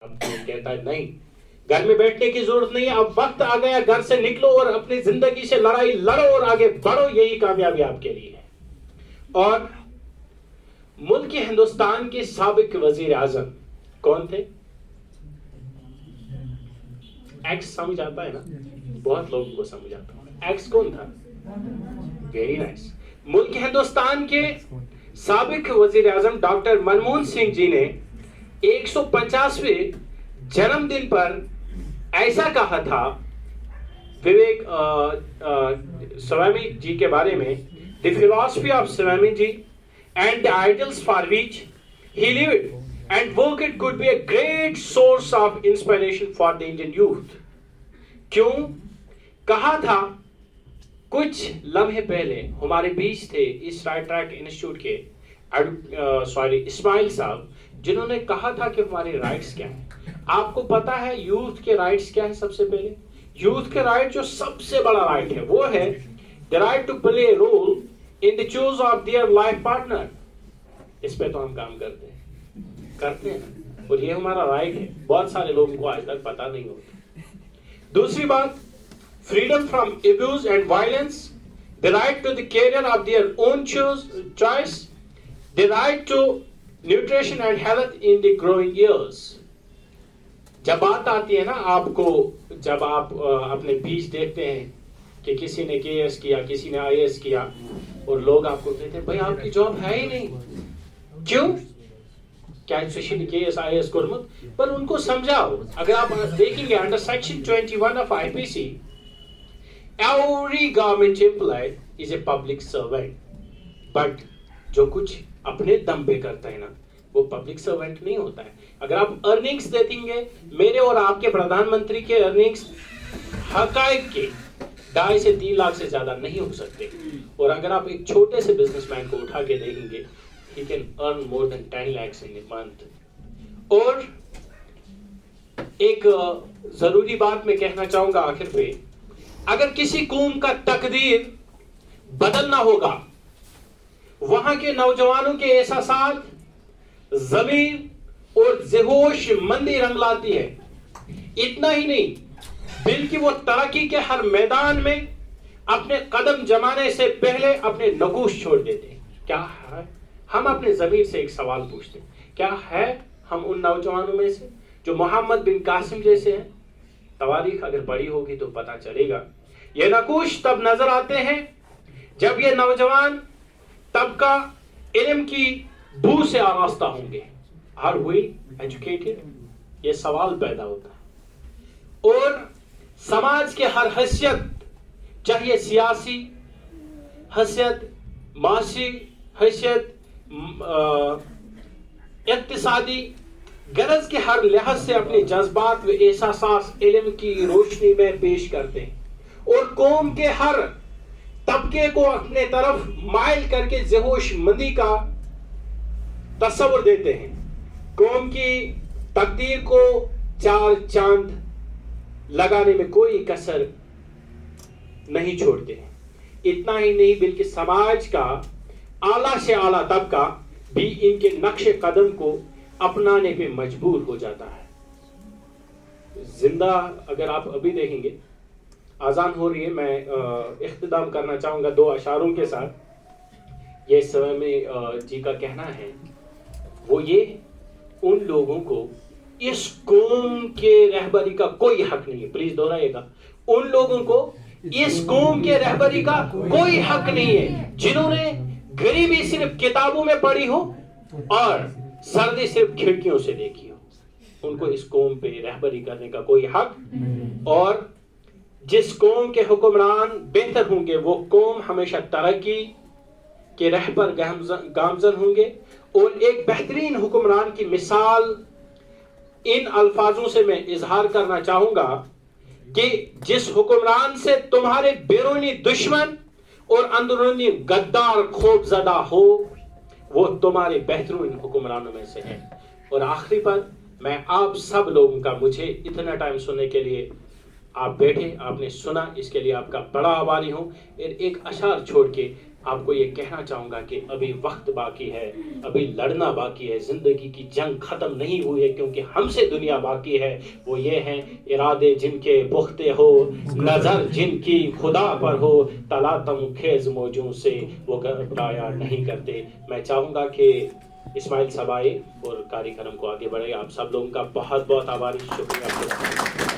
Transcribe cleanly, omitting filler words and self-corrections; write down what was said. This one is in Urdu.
اب تو کہتا ہے نہیں، گھر میں بیٹھنے کی ضرورت نہیں ہے، اب وقت آ گیا، گھر سے نکلو اور اپنی زندگی سے لڑائی لڑو اور آگے بڑھو، یہی کامیابی آپ کے لیے ہے۔ اور ملک ہندوستان کے سابق وزیر اعظم کون تھے؟ ایکس سمجھ آتا ہے نا؟ بہت لوگوں کو سمجھ آتا ہے ایکس کون تھا؟ Very nice. ملک ہندوستان کے سابق وزیر اعظم ڈاکٹر منموہن سنگھ جی نے 150ویں جنم دن پر ایسا کہا تھا وویک سوامی جی کے بارے میں، the philosophy of Swami ji and the ideals for which he lived and worked could be a great source of inspiration for the Indian youth۔ کیوں کہا تھا؟ کچھ لمحے پہلے ہمارے بیچ تھے اس رائٹ ٹریک انسٹیٹیوٹ کے اسماعیل صاحب، جنہوں نے کہا تھا کہ ہمارے رائٹس کیا ہیں۔ آپ کو پتا ہے یوتھ کے رائٹس کیا ہیں؟ سب سے پہلے یوتھ کے رائٹ جو سب سے بڑا رائٹ ہے وہ ہے the right to play a role in the choice of their life partner۔ اس پہ تو ہم کام کرتے ہیں اور یہ ہمارا رائٹ ہے، بہت سارے لوگوں کو آج تک پتا نہیں ہوتا۔ دوسری بات، freedom from abuse and violence، the right to the career of their own choice، the right to nutrition and health in the growing years۔ جب بات آتی ہے نا آپ کو، جب آپ اپنے بیچ دیکھتے ہیں کہ کسی نے کے ایس کیا، کسی نے آئی ایس کیا، اور لوگ آپ کو کہتے ہیں بھائی آپ کی جاب ہے ہی نہیں، کیوں؟ کیا کے ایس آئی ایس کرمت؟ پر ان کو سمجھاؤ۔ اگر آپ دیکھیں گے under section 21 of I P C, every government employee is a public servant, but جو کچھ اپنے دم پہ کرتا ہے نا وہ پبلک سروینٹ نہیں ہوتا ہے۔ اگر آپ ارننگز دیکھیں گے، میرے اور آپ کے پردھان منتری کے ارننگز حقائق کے 2.5 سے 3 لاکھ سے زیادہ نہیں ہو سکتے، اور اگر آپ ایک چھوٹے سے بزنس مین کو اٹھا کے دیکھیں گے he can earn more than 10 lakhs in a month۔ اور ایک ضروری بات میں کہنا چاہوں گا آخر پہ، اگر کسی قوم کا تقدیر بدلنا ہوگا، وہاں کے نوجوانوں کے احساسات ضمیر اور ذہوش مندی رنگ لاتی ہے۔ اتنا ہی نہیں بلکہ وہ ترقی کے ہر میدان میں اپنے قدم جمانے سے پہلے اپنے نقوش چھوڑ دیتے ہیں۔ کیا ہے؟ ہم اپنے ضمیر سے ایک سوال پوچھتے ہیں، کیا ہے ہم ان نوجوانوں میں سے جو محمد بن قاسم جیسے ہیں؟ تواریخ اگر پڑھی ہوگی تو پتہ چلے گا۔ یہ نقوش تب نظر آتے ہیں جب یہ نوجوان طبقہ علم کی بو سے آراستہ ہوں گے۔ Are we educated؟ یہ سوال پیدا ہوتا ہے۔ اور سماج کے ہر حیثیت، چاہیے سیاسی حیثیت، معاشی حیثیت، اقتصادی، غرض کے ہر لحاظ سے اپنے جذبات و احساسات علم کی روشنی میں پیش کرتے ہیں، اور قوم کے ہر طبقے کو اپنے طرف مائل کر کے ذہوش مندی کا تصور دیتے ہیں، قوم کی تقدیر کو چار چاند لگانے میں کوئی کسر نہیں چھوڑتے ہیں۔ اتنا ہی نہیں بلکہ سماج کا اعلیٰ سے اعلیٰ طبقہ بھی ان کے نقش قدم کو اپنانے پہ مجبور ہو جاتا ہے۔ زندہ اگر آپ ابھی دیکھیں گے، آذان ہو رہی ہے، میں اختتام کرنا چاہوں گا 2 اشعاروں کے ساتھ۔ یہ سوامی جی کا کہنا ہے، وہ یہ ان لوگوں کو اس قوم کے رہبری کا کوئی حق نہیں ہے، پلیز دہرائیے گا، ان لوگوں کو اس قوم کے رہبری کا کوئی حق نہیں ہے جنہوں نے غریبی صرف کتابوں میں پڑھی ہو اور سردی صرف کھڑکیوں سے دیکھی ہو۔ ان کو اس قوم پہ رہبری کرنے کا کوئی حق، اور جس قوم کے حکمران بہتر ہوں گے وہ قوم ہمیشہ ترقی کے راہ پر گامزن ہوں گے۔ اور ایک بہترین حکمران کی مثال ان الفاظوں سے میں اظہار کرنا چاہوں گا کہ جس حکمران سے تمہارے بیرونی دشمن اور اندرونی غدار خوف زدہ ہو، وہ تمہارے بہترین حکمرانوں میں سے ہے۔ اور آخری پر میں آپ سب لوگوں کا، مجھے اتنا ٹائم سننے کے لیے آپ بیٹھے، آپ نے سنا، اس کے لیے آپ کا بڑا آبادی ہوں۔ ایک اشعار چھوڑ کے آپ کو یہ کہنا چاہوں گا کہ ابھی وقت باقی ہے، ابھی لڑنا باقی ہے، زندگی کی جنگ ختم نہیں ہوئی ہے، کیونکہ ہم سے دنیا باقی ہے۔ وہ یہ ہیں ارادے جن کے پختے ہو، نظر جن کی خدا پر ہو، تلاتم خیز موجوں سے وہ گھبرایا نہیں کرتے۔ میں چاہوں گا کہ اسماعیل صاحب آئے اور کاری کرم کو آگے بڑھے۔ آپ سب لوگوں کا بہت بہت آباری، شکریہ۔